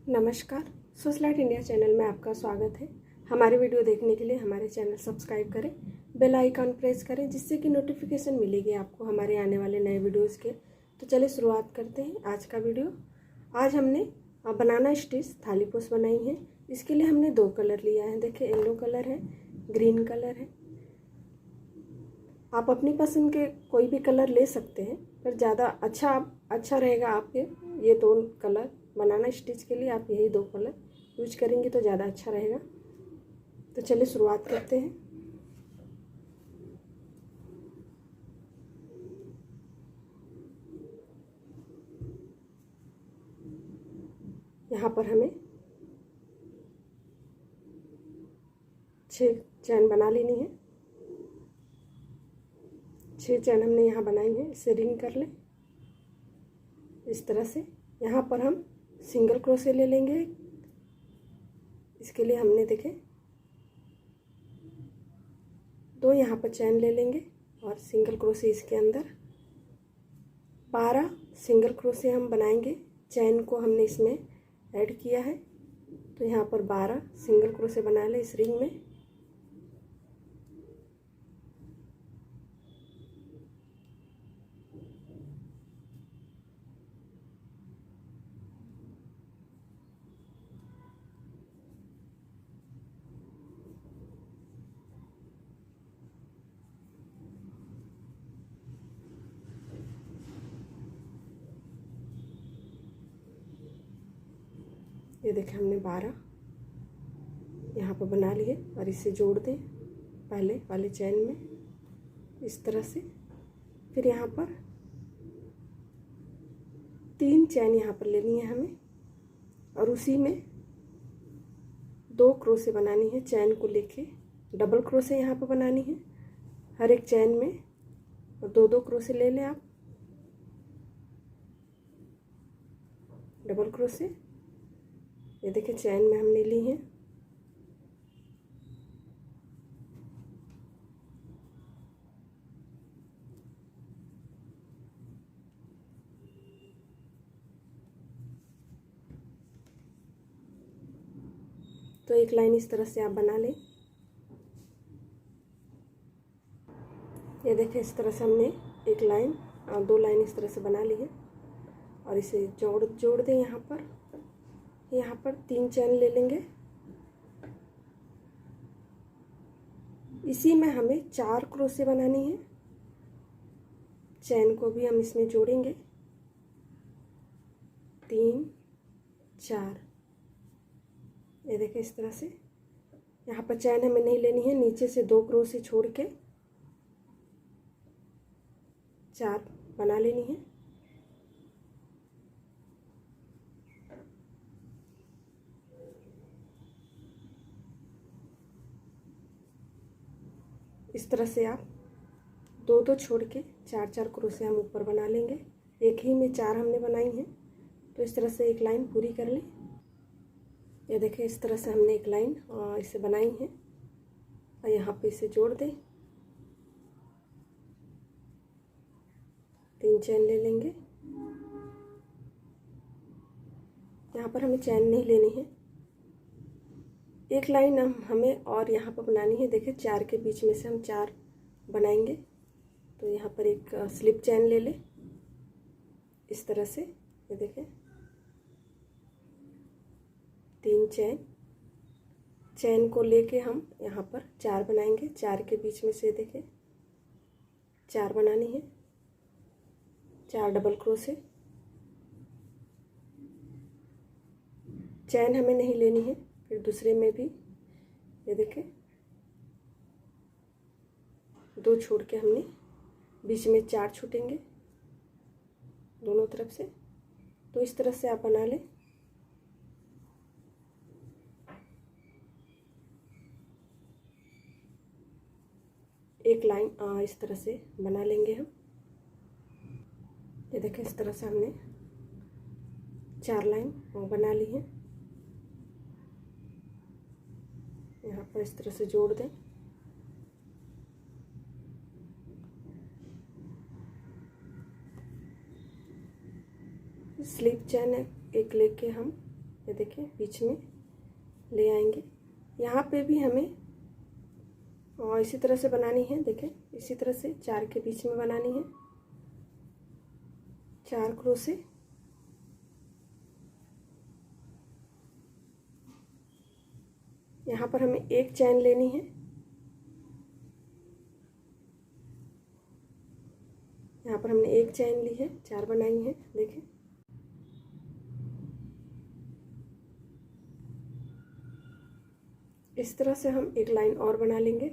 नमस्कार। Socialite India channel में आपका स्वागत है। हमारे वीडियो देखने के लिए हमारे चैनल सब्सक्राइब करें, बेल आइकन प्रेस करें, जिससे कि नोटिफिकेशन मिलेगी आपको हमारे आने वाले नए वीडियोस के। तो चलिए शुरुआत करते हैं आज का वीडियो। आज हमने बनाना स्टिच थाली पोस्ट बनाई है। इसके लिए हमने 2 कलर लिया है। देखिए, येलो कलर है, ग्रीन कलर है। आप अपनी पसंद के कोई भी कलर ले सकते हैं, पर ज़्यादा अच्छा रहेगा आपके ये 2 कलर। बनाना स्टिच के लिए आप यही 2 कलर यूज करेंगे तो ज़्यादा अच्छा रहेगा। तो चलिए शुरुआत करते हैं। यहाँ पर हमें 6 चैन बना लेनी है। 6 चैन हमने यहाँ बनाई है। इसे रिंग कर लें इस तरह से। यहाँ पर हम सिंगल क्रोशे ले लेंगे। इसके लिए हमने देखे 2 यहाँ पर चैन ले लेंगे और सिंगल क्रोशे इसके अंदर 12 सिंगल क्रोशे हम बनाएंगे। चैन को हमने इसमें ऐड किया है, तो यहाँ पर 12 सिंगल क्रोशे बना लें इस रिंग में। ये देखें, हमने 12 यहाँ पर बना लिए और इसे जोड़ दें पहले वाले चैन में इस तरह से। फिर यहाँ पर 3 चैन यहाँ पर लेनी है हमें और उसी में 2 क्रोशे बनानी है। चैन को लेके डबल क्रोशे यहाँ पर बनानी है। हर एक चैन में 2-2 क्रोशे ले लें आप, डबल क्रोशे। ये देखिए, चैन में हमने ली है। तो एक लाइन इस तरह से आप बना लें। ये देखिए, इस तरह से हमने एक लाइन और 2 लाइन इस तरह से बना ली है और इसे जोड़ दें। यहाँ पर 3 चैन ले लेंगे। इसी में हमें 4 क्रोशे बनानी है। चैन को भी हम इसमें जोड़ेंगे 3 4। ये देखिए, इस तरह से। यहाँ पर चैन हमें नहीं लेनी है। नीचे से 2 क्रोशे छोड़ के 4 बना लेनी है। इस तरह से आप 2-2 छोड़ के 4-4 क्रोशे हम ऊपर बना लेंगे। एक ही में 4 हमने बनाई हैं, तो इस तरह से एक लाइन पूरी कर लें। ये देखिए, इस तरह से हमने एक लाइन इसे बनाई है और यहाँ पे इसे जोड़ दें। 3 चैन ले लेंगे। यहाँ पर हमें चैन नहीं लेनी है। एक लाइन हमें और यहाँ पर बनानी है। देखिए, 4 के बीच में से हम 4 बनाएंगे। तो यहाँ पर एक स्लिप चैन ले लें इस तरह से। ये देखें, 3 चैन को लेके हम यहाँ पर 4 बनाएंगे। 4 के बीच में से देखें 4 बनानी है। 4 डबल क्रोशे। चैन हमें नहीं लेनी है। फिर दूसरे में भी ये देखें 2 छोड़ के हमने बीच में 4 छूटेंगे दोनों तरफ से। तो इस तरह से आप बना लें। एक लाइन इस तरह से बना लेंगे हम। ये देखें, इस तरह से हमने 4 लाइन बना ली है। यहाँ पर इस तरह से जोड़ दें। स्लिप चैन एक लेके हम ये देखिए बीच में ले आएंगे। यहाँ पे भी हमें और इसी तरह से बनानी है। देखें इसी तरह से 4 के बीच में बनानी है, 4 क्रोशे। यहाँ पर हमें एक चैन लेनी है। यहाँ पर हमने एक चैन ली है, 4 बनाई है। देखें इस तरह से हम एक लाइन और बना लेंगे।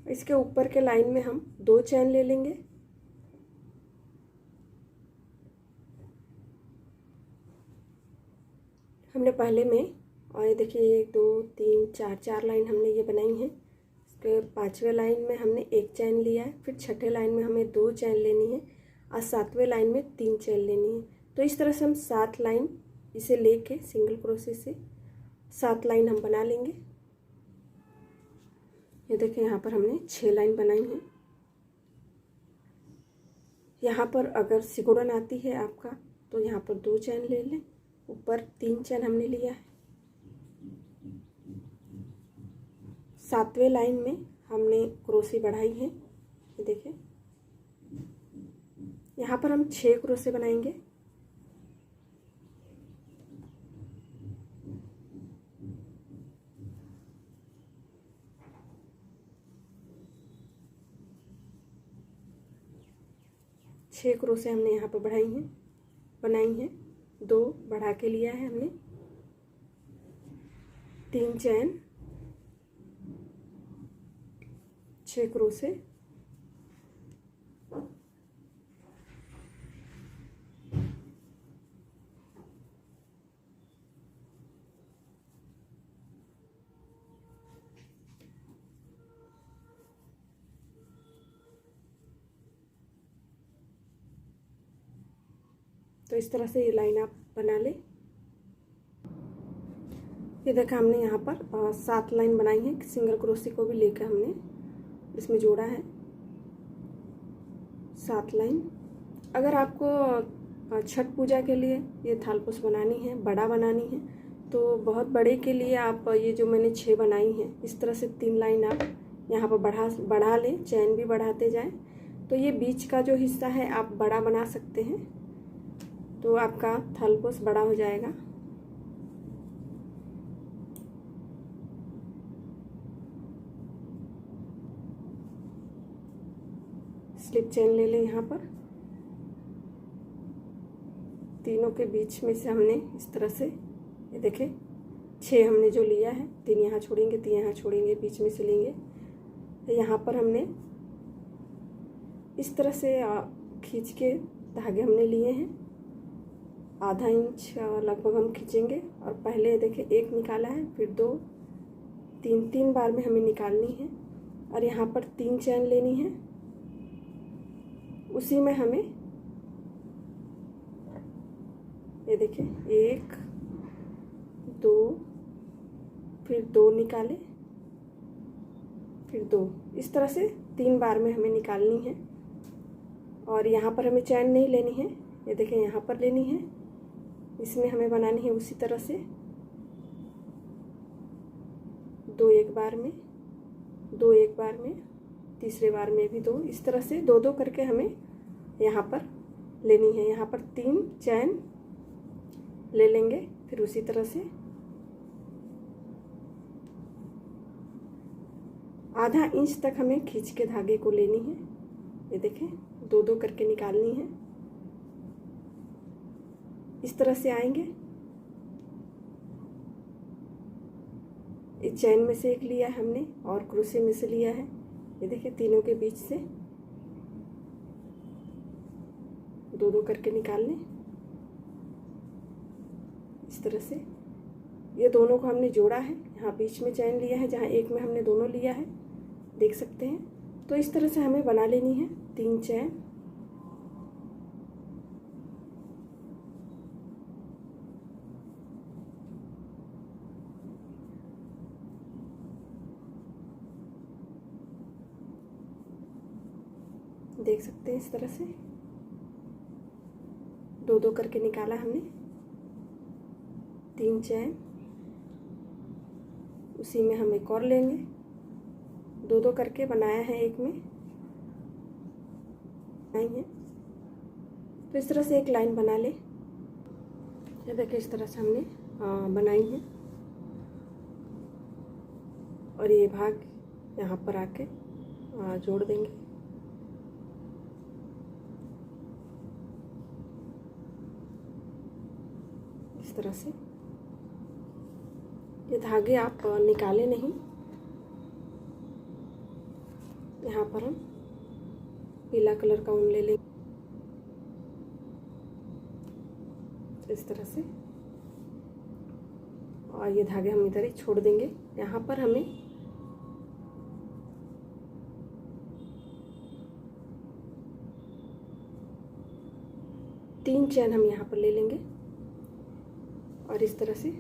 इसके ऊपर के लाइन में हम 2 चैन ले लेंगे। हमने पहले में और ये देखिए 1 2 3 4 4 लाइन हमने ये बनाई है। इसके 5वें लाइन में हमने एक चैन लिया है, फिर 6ठे लाइन में हमें 2 चैन लेनी है और 7वें लाइन में 3 चैन लेनी है। तो इस तरह से हम 7 लाइन इसे लेके सिंगल क्रोशे से 7 लाइन हम बना लेंगे। ये देखिए यहाँ पर हमने 6 लाइन बनाई है। यहाँ पर अगर सिकुड़न आती है आपका तो यहाँ पर 2 चैन ले लें, ऊपर 3 चैन हमने लिया है। 7वें लाइन में हमने क्रोशे बढ़ाई है। ये देखिए यहाँ पर हम 6 क्रोशे बनाएंगे। छः क्रोशे हमने यहाँ पर बनाई हैं। 2 बढ़ा के लिया है हमने, 3 चैन, 6 क्रोशे, तो इस तरह से ये लाइन आप बना लें। ये देखा हमने यहाँ पर 7 लाइन बनाई है। सिंगल क्रोशे को भी लेकर हमने इसमें जोड़ा है 7 लाइन। अगर आपको छठ पूजा के लिए ये थालपोस बनानी है, बड़ा बनानी है, तो बहुत बड़े के लिए आप ये जो मैंने 6 बनाई हैं इस तरह से 3 लाइन आप यहाँ पर बढ़ा लें, चैन भी बढ़ाते जाएं। तो ये बीच का जो हिस्सा है आप बड़ा बना सकते हैं, तो आपका थालपोस बड़ा हो जाएगा। स्लिप चेन ले लें। यहाँ पर तीनों के बीच में से हमने इस तरह से, ये देखें 6 हमने जो लिया है, 3 यहाँ छोड़ेंगे, 3 यहाँ छोड़ेंगे, बीच में से लेंगे। तो यहाँ पर हमने इस तरह से खींच के धागे हमने लिए हैं, आधा इंच लगभग हम खींचेंगे। और पहले देखिए 1 निकाला है, फिर 2, 3 बार में हमें निकालनी है। और यहाँ पर 3 चैन लेनी है, उसी में हमें ये देखिए 1 2, फिर 2 निकाले, फिर 2, इस तरह से 3 बार में हमें निकालनी है। और यहाँ पर हमें चैन नहीं लेनी है, ये देखें यहाँ पर लेनी है, इसमें हमें बनानी है उसी तरह से 2 एक बार में, 2 एक बार में, तीसरे बार में भी 2, इस तरह से 2 करके हमें यहाँ पर लेनी है। यहाँ पर 3 चैन ले लेंगे, फिर उसी तरह से आधा इंच तक हमें खींच के धागे को लेनी है। ये देखें 2 करके निकालनी है, इस तरह से आएंगे। इस चैन में से एक लिया है हमने और क्रोशे में से लिया है, ये देखिए तीनों के बीच से 2 करके निकाल लें। इस तरह से ये दोनों को हमने जोड़ा है, यहाँ बीच में चैन लिया है, जहाँ एक में हमने दोनों लिया है, देख सकते हैं। तो इस तरह से हमें बना लेनी है 3 चैन। देख सकते हैं इस तरह से दो दो करके निकाला हमने, 3 चैन, उसी में हम एक और लेंगे, दो दो करके बनाया है एक में बनाएंगे। तो इस तरह से एक लाइन बना ले। ये देखिए इस तरह से हमने बनाई है और ये भाग यहाँ पर आके जोड़ देंगे। इस तरह से ये धागे आप निकाले नहीं, यहाँ पर हम पीला कलर का ऊन ले लेंगे इस तरह से, और ये धागे हम इधर ही छोड़ देंगे। यहाँ पर हमें तीन चैन हम यहाँ पर ले लेंगे और इस तरह से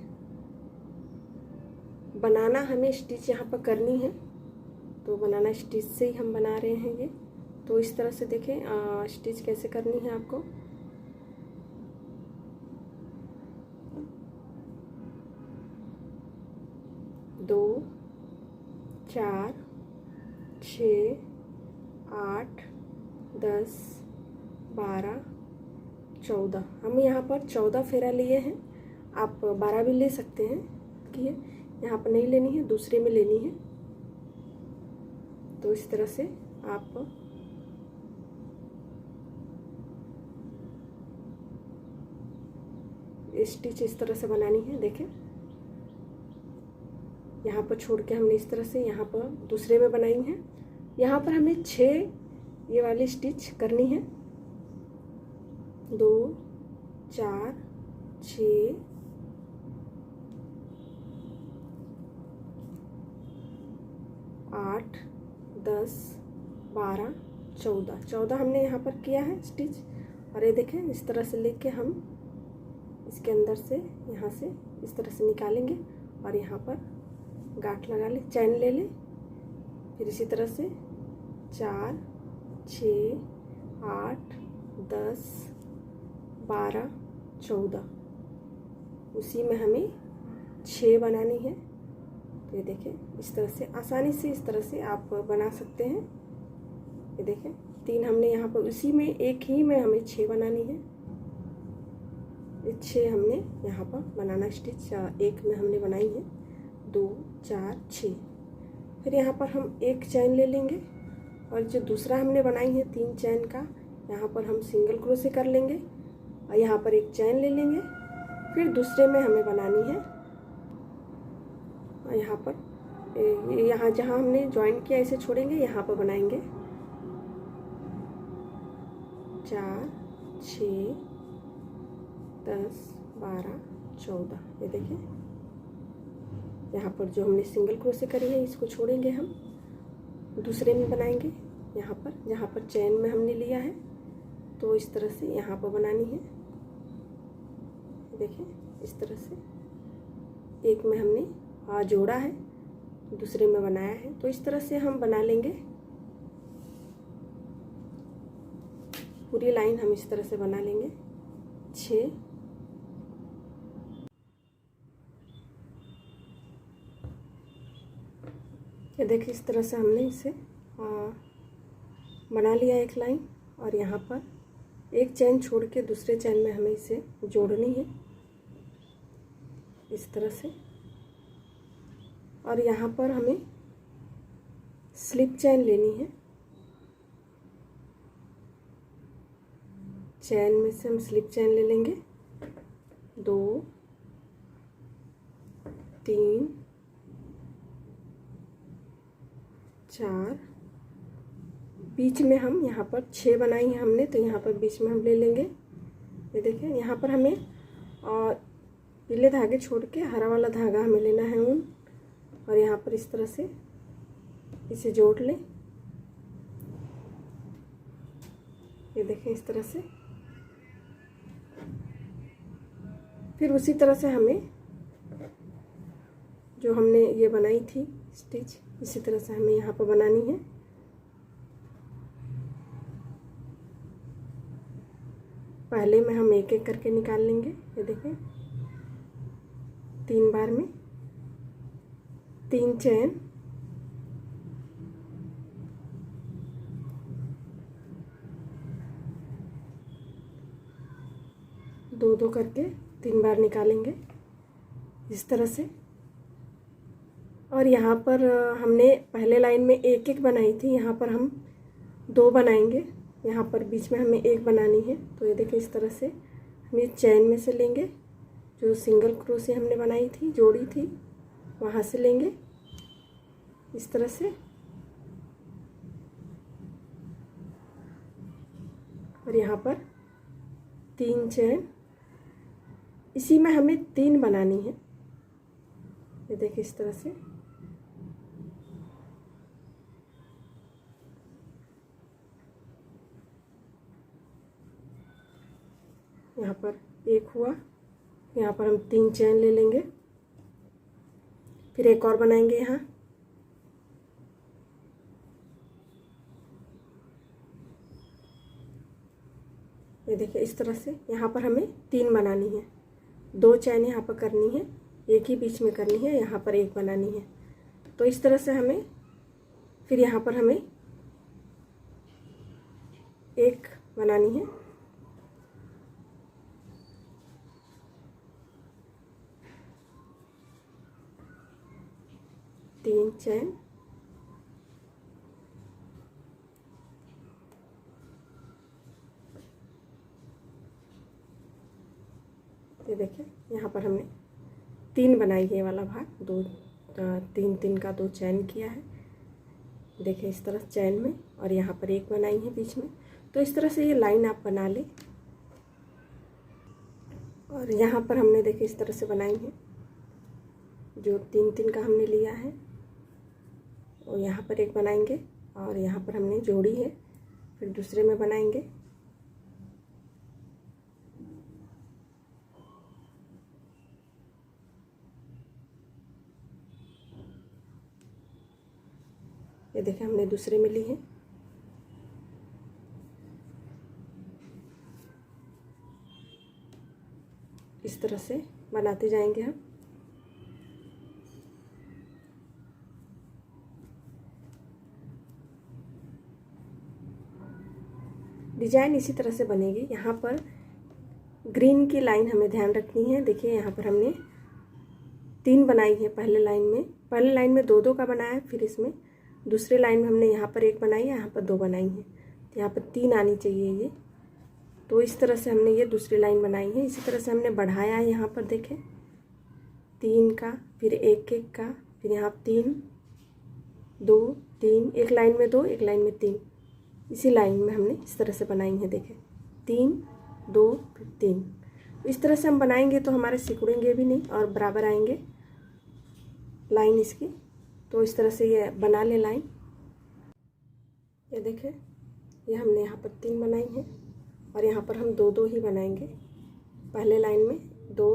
बनाना हमें स्टिच यहाँ पर करनी है, तो बनाना स्टिच से ही हम बना रहे हैं ये। तो इस तरह से देखें स्टिच कैसे करनी है आपको। दो, 4, 6, 8, 10, 12, 14, हम यहाँ पर 14 फेरा लिए हैं। आप 12 भी ले सकते हैं कि यहाँ पर नहीं लेनी है, दूसरे में लेनी है। तो इस तरह से आप स्टिच इस तरह से बनानी है। देखें यहाँ पर छोड़ के हमने इस तरह से यहाँ पर दूसरे में बनाई है। यहाँ पर हमें 6 ये वाली स्टिच करनी है। 2, 4, 6, 8, 10, 12, 14 हमने यहाँ पर किया है स्टिच। और ये देखें इस तरह से लेके हम इसके अंदर से यहाँ से इस तरह से निकालेंगे और यहाँ पर गांठ लगा ले, चैन ले ले। फिर इसी तरह से 4, 6, 8, 10, 12, 14, उसी में हमें 6 बनानी है। तो ये देखें इस तरह से आसानी से इस तरह से आप बना सकते हैं। ये देखें 3 हमने यहाँ पर उसी में एक ही में हमें 6 बनानी है। ये 6 हमने यहाँ पर बनाना स्टिच एक में हमने बनाई है। 2, 4, 6। फिर यहाँ पर हम एक चैन ले लेंगे और जो दूसरा हमने बनाई है 3 चैन का, यहाँ पर हम सिंगल क्रोशे कर लेंगे और यहाँ पर एक चैन ले लेंगे। फिर दूसरे में हमें बनानी है और यहाँ पर यहाँ जहाँ हमने ज्वाइन किया इसे छोड़ेंगे, यहाँ पर बनाएंगे 4, 6, 10, 12, 14। ये देखें यहाँ पर जो हमने सिंगल क्रोशे करी है इसको छोड़ेंगे, हम दूसरे में बनाएंगे। यहाँ पर जहाँ पर चैन में हमने लिया है तो इस तरह से यहाँ पर बनानी है। देखें इस तरह से एक में हमने जोड़ा है, दूसरे में बनाया है। तो इस तरह से हम बना लेंगे पूरी लाइन, हम इस तरह से बना लेंगे 6। ये देखिए इस तरह से हमने इसे बना लिया एक लाइन और यहाँ पर एक चैन छोड़ के दूसरे चैन में हमें इसे जोड़नी है इस तरह से। और यहाँ पर हमें स्लिप चैन लेनी है। चैन में से हम स्लिप चैन ले लेंगे 2, 3, 4, बीच में हम यहाँ पर 6 बनाई है हमने, तो यहाँ पर बीच में हम ले लेंगे। ये देखें यहाँ पर हमें पीले धागे छोड़ के हरा वाला धागा हमें लेना है ऊन, और यहाँ पर इस तरह से इसे जोड़ लें। ये देखें इस तरह से। फिर उसी तरह से हमें जो हमने ये बनाई थी स्टिच, इसी तरह से हमें यहाँ पर बनानी है। पहले में हम एक एक करके निकाल लेंगे। ये देखें 3 बार में 3 चैन, दो दो करके 3 बार निकालेंगे इस तरह से। और यहाँ पर हमने पहले लाइन में एक एक बनाई थी, यहाँ पर हम 2 बनाएंगे। यहाँ पर बीच में हमें 1 बनानी है। तो ये देखिए इस तरह से हम ये चैन में से लेंगे, जो सिंगल क्रोशे हमने बनाई थी, जोड़ी थी, वहाँ से लेंगे इस तरह से। और यहाँ पर 3 चैन, इसी में हमें 3 बनानी है। ये देखिए इस तरह से। यहाँ पर 1 हुआ, यहाँ पर हम 3 चैन ले लेंगे, फिर एक और बनाएंगे यहाँ। ये देखिए इस तरह से। यहाँ पर हमें 3 बनानी है, 2 चैन यहाँ पर करनी है, एक ही बीच में करनी है, यहाँ पर 1 बनानी है। तो इस तरह से हमें, फिर यहाँ पर हमें 1 बनानी है। तीन चैन, ये देखिए यहाँ पर हमने 3 बनाई है, ये वाला भाग 2 3 3 का 2 चैन किया है। देखिए इस तरह चैन में, और यहाँ पर 1 बनाई है बीच में। तो इस तरह से ये लाइन आप बना लें। और यहाँ पर हमने देखिए इस तरह से बनाई है, जो 3 3 का हमने लिया है, और यहाँ पर 1 बनाएंगे, और यहाँ पर हमने जोड़ी है, फिर दूसरे में बनाएंगे। ये देखिए हमने दूसरे में ली है। इस तरह से बनाते जाएंगे हम। डिजाइन इसी तरह से बनेगी। यहाँ पर ग्रीन की लाइन हमें ध्यान रखनी है। देखिए यहाँ पर हमने 3 बनाई है पहले लाइन में 2 2 का बनाया, फिर इसमें दूसरे लाइन में हमने यहाँ पर 1 बनाई है, यहाँ पर 2 बनाई है, तो यहाँ पर 3 आनी चाहिए ये। तो इस तरह से हमने ये दूसरी लाइन बनाई है। इसी तरह से हमने बढ़ाया है। यहाँ पर देखें 3 का, फिर 1 1 का, फिर यहाँ 3 2 3, एक लाइन में 2, एक लाइन में 3, इसी लाइन में हमने इस तरह से बनाई है। देखें 3 2 फिर 3। इस तरह से हम बनाएंगे तो हमारे सिकुड़ेंगे भी नहीं और बराबर आएंगे लाइन इसकी। तो इस तरह से ये बना ले लाइन। ये देखें ये हमने यहाँ पर 3 बनाई है, और यहाँ पर हम 2 2 ही बनाएंगे। पहले लाइन में 2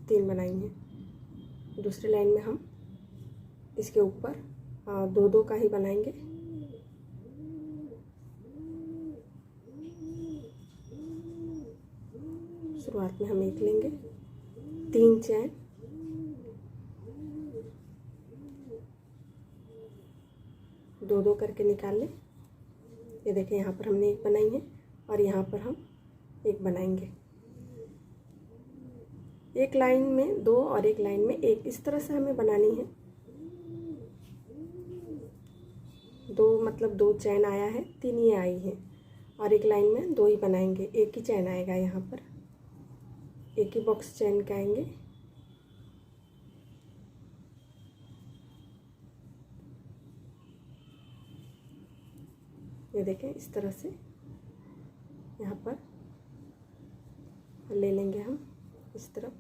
3 बनाई हैं, दूसरी लाइन में हम इसके ऊपर 2 2 का ही बनाएंगे। शुरुआत में हम 1 लेंगे, 3 चैन, दो 2 करके निकाल लें। ये देखें यहाँ पर हमने 1 बनाई है, और यहाँ पर हम 1 बनाएंगे। एक लाइन में 2 और एक लाइन में 1, इस तरह से हमें बनानी है। 2 मतलब 2 चैन आया है, 3 ये आई है, और एक लाइन में 2 ही बनाएंगे। 1 ही चैन आएगा, यहाँ पर 1 ही बॉक्स चैन के आएंगे। ये देखें इस तरह से यहाँ पर ले लेंगे हम इस तरफ।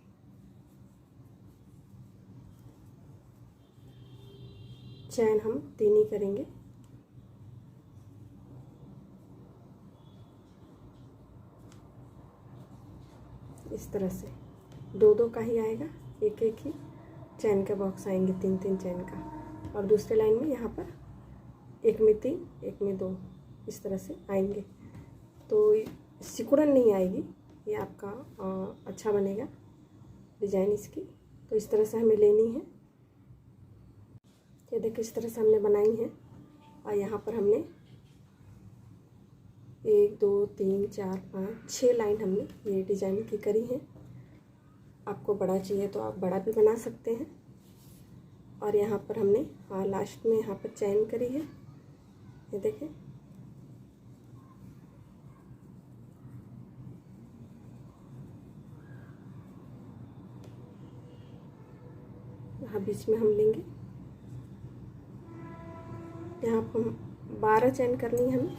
चैन हम 3 ही करेंगे। इस तरह से 2 2 का ही आएगा, 1 1 ही चैन के बॉक्स आएंगे, 3 3 चैन का। और दूसरे लाइन में यहाँ पर 1 में 3 1 में 2, इस तरह से आएंगे। तो सिकुड़न नहीं आएगी, ये आपका अच्छा बनेगा डिज़ाइन इसकी। तो इस तरह से हमें लेनी है। ये देखिए इस तरह से हमने बनाई है और यहाँ पर हमने 1 2 3 4 5 6 लाइन हमने ये डिज़ाइन की करी है। आपको बड़ा चाहिए तो आप बड़ा भी बना सकते हैं। और यहाँ पर हमने लास्ट में यहाँ पर चैन करी है। ये देखें, यहाँ बीच में हम लेंगे। यहाँ पर 12 चैन करनी है हमें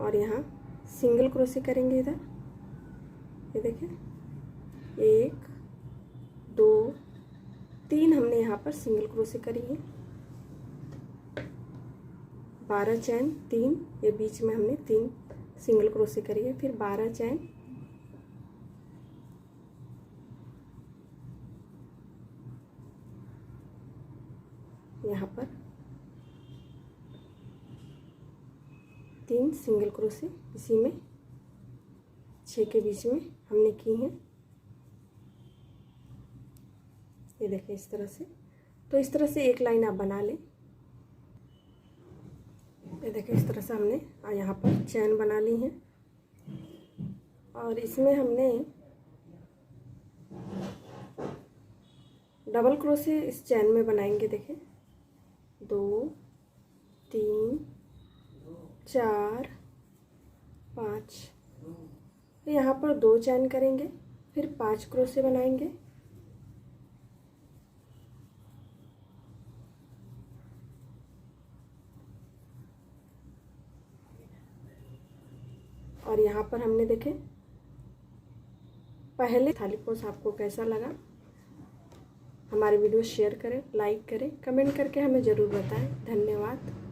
और यहाँ सिंगल क्रोशे करेंगे इधर। ये देखें 1 2 3 हमने यहाँ पर सिंगल क्रोशे करी है। 12 चैन 3, ये बीच में हमने 3 सिंगल क्रोशे करी है। फिर 12 चैन यहाँ पर 3 सिंगल क्रोशे इसी में 6 के बीच में हमने की हैं। ये देखें इस तरह से। तो इस तरह से एक लाइन आप बना लें। ये देखें इस तरह से हमने यहाँ पर चैन बना ली है और इसमें हमने डबल क्रोशे इस चैन में बनाएंगे। देखें 2 3 4 5, यहाँ पर 2 चैन करेंगे, फिर 5 क्रोशे बनाएंगे। और यहाँ पर हमने देखें पहले थाली पोस आपको कैसा लगा, हमारे वीडियो शेयर करें, लाइक करें, कमेंट करके हमें ज़रूर बताएं। धन्यवाद।